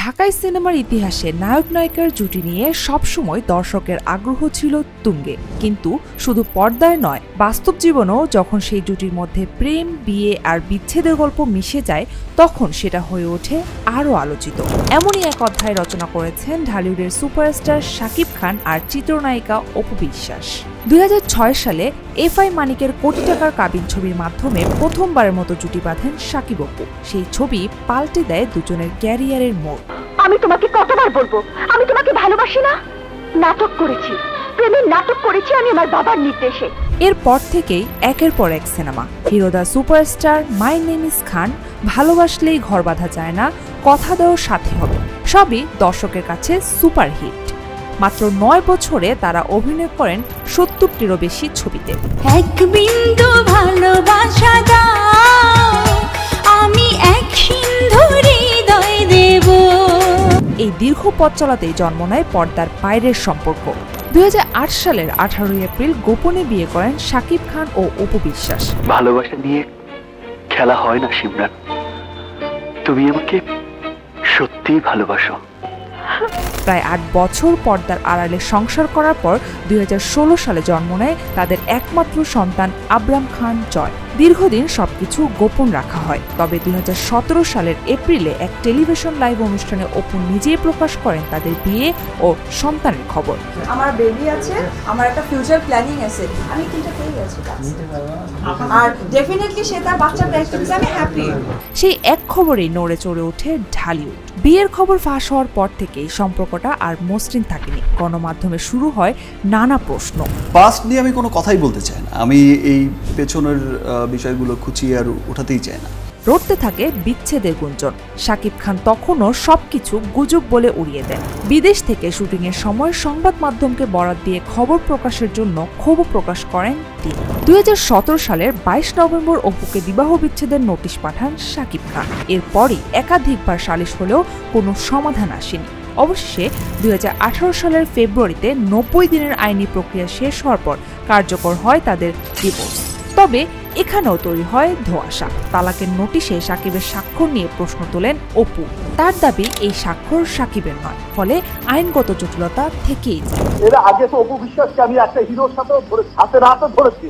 ঢাকাই সিনেমার ইতিহাসে নায়ক নায়িকার জুটি নিয়ে সবসময় দর্শকের আগ্রহ ছিল তুঙ্গে, কিন্তু শুধু পর্দায় নয়, বাস্তব জীবনেও যখন সেই জুটির মধ্যে প্রেম, বিয়ে আর বিচ্ছেদের গল্প মিশে যায়, তখন সেটা হয়ে ওঠে আরও আলোচিত। এমনই এক অধ্যায় রচনা করেছেন ঢালিউডের সুপারস্টার শাকিব খান আর চিত্রনায়িকা অপু বিশ্বাস। 2006 সালে এফআই মানিকের কোটি টাকার কাবিন ছবির মাধ্যমে প্রথমবারের মতো জুটি বাঁধেন শাকিব অপু। সেই ছবি পাল্টে দেয় দুজনের ক্যারিয়ারের মোড়। আমি তোমাকে কতবার বলবো, আমি তোমাকে ভালোবাসি না? নাটক করেছি, প্রেমের নাটক করেছি আমি আমার বাবার নির্দেশে। এরপর থেকেই একের পর এক সিনেমা, হিরোদা superstar, my name is Khan, ভালোবাসলেই ঘর বাঁধা যায় না, কথা দেওয়ার সাথে হবে, সবই দর্শকের কাছে সুপারহিট। মাত্র 9 বছরে তারা অভিনয় করেন 70টিরও বেশি ছবিতে। এক বিন্দু ভালোবাসা দাও, আমি এক সিন্ধু হৃদয় দেব। এই দীর্ঘ পথ চলাতেই জন্ম নেয় পর্দার বাইরের সম্পর্ক। 2008 সালের 18 এপ্রিল গোপনে বিয়ে করেন শাকিব খান ও অপু বিশ্বাস। ভালোবাসা নিয়ে খেলা হয় না সিমরান, তুমি আমাকে সত্যিই ভালোবাসো। প্রায় 8 বছর পর্দার আড়ালে সংসার করার পর 2016 সালে জন্ম নেয় তাদের একমাত্র সন্তান আবরাম খান জয়। দীর্ঘদিন সবকিছু গোপন রাখা হয়, তবে 2017 সালের এপ্রিলে এক টেলিভিশন লাইভ অনুষ্ঠানে অপু নিজেই প্রকাশ করেন তাদের বিয়ে ও সন্তানের খবর। আমার বেবি আছে, আমার একটা ফিউচার প্ল্যানিং আছে, আমি কিন্তু পেয়ে গেছি, আর ডেফিনেটলি সে তার বাচ্চা প্র্যাকটিসে আমি হ্যাপি। সেই এক খবরেই নড়ে চড়ে ওঠে ঢালিউড। বিয়ের খবর ফাঁস হওয়ার পর থেকেই সম্পর্কটা আর মসৃণ থাকেনি। গণমাধ্যমে শুরু হয় নানা প্রশ্ন। পাস্ট নিয়ে আমি কোনো কথাই বলতে চাই না, আমি এই পেছনের বিষয়গুলো খুঁচিয়ে আর উঠাতেই চাই না। রটতে থাকে বিচ্ছেদের গুঞ্জন। শাকিব খান তখনও সবকিছু গুজব বলে উড়িয়ে দেন। বিদেশ থেকে শুটিংয়ের সময় সংবাদ মাধ্যমকে বরাত দিয়ে খবর প্রকাশের জন্য ক্ষোভ প্রকাশ করেন তিনি। 2017 সালের 22 নভেম্বর অপুকে বিবাহ বিচ্ছেদের নোটিশ পাঠান শাকিব খান। এরপরই একাধিকবার সালিশ হলেও কোনো সমাধান আসেনি। অবশেষে 2018 সালের ফেব্রুয়ারিতে 90 দিনের আইনি প্রক্রিয়া শেষ হওয়ার পর কার্যকর হয় তাদের ডিভোর্স। তবে এখানেও তৈরি হয় ধোঁয়াশা। তালাকের নোটিশে শাকিবের স্বাক্ষর নিয়ে প্রশ্ন তোলেন অপু। তার দাবি এই স্বাক্ষর শাকিবের নয়, ফলে আইনগত জটিলতা থেকেই যায়। এর আগে তো অপু বিশ্বাসকে আমি একটা হিরোর সাথে হাতের হাতে ধরেছি,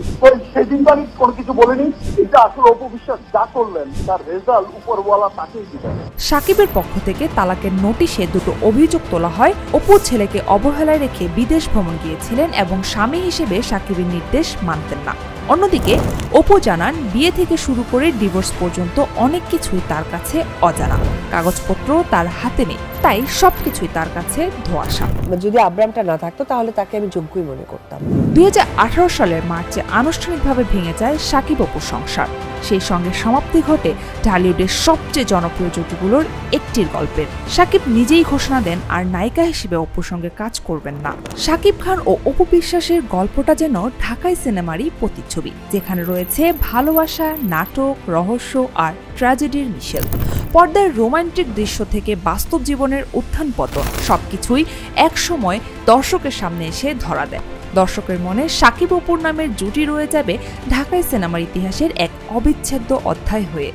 সেদিন তো আমি কোনো কিছু বলিনি। এটা আসলে অপু বিশ্বাস যা করলেন তার রেজাল্ট উপরওয়ালা তাকেই দিবেন। শাকিবের পক্ষ থেকে তালাকের নোটিশে দুটো অভিযোগ তোলা হয়। অপুর ছেলেকে অবহেলায় রেখে বিদেশ ভ্রমণ গিয়েছিলেন এবং স্বামী হিসেবে শাকিবের নির্দেশ মানতেন না। অন্যদিকে অপু জানান বিয়ে থেকে শুরু করে ডিভোর্স পর্যন্ত অনেক কিছুই তার কাছে অজানা, কাগজপত্র তার হাতে নেই, তাই সবকিছুই তার কাছে ধোঁয়াশা। যদি আব্রামটা না থাকতো তাহলে তাকে আমি যোগ্যই মনে করতাম। 2018 সালের মার্চে আনুষ্ঠানিকভাবে ভেঙে যায় শাকিব অপুর সংসার। সেই সঙ্গে সমাপ্তি ঘটে ঢালিউডের সবচেয়ে জনপ্রিয় জুটিগুলোর একটির গল্পের। শাকিব নিজেই ঘোষণা দেন আর নায়িকা হিসেবে অপুর সঙ্গে কাজ করবেন না। শাকিব খান ও অপু বিশ্বাসের গল্পটা যেন ঢাকাই সিনেমারই প্রতিচ্ছবি, যেখানে রয়েছে ভালোবাসা, নাটক, রহস্য আর ট্র্যাজেডির মিশেল। পর্দার রোমান্টিক দৃশ্য থেকে বাস্তব জীবনের উত্থান পতন সবকিছুই একসময় দর্শকের সামনে এসে ধরা দেয়। দর্শকের মনে শাকিব অপুর নামের জুটি রয়ে যাবে ঢাকাই সিনেমার ইতিহাসের এক অবিচ্ছেদ্য অধ্যায় হয়ে।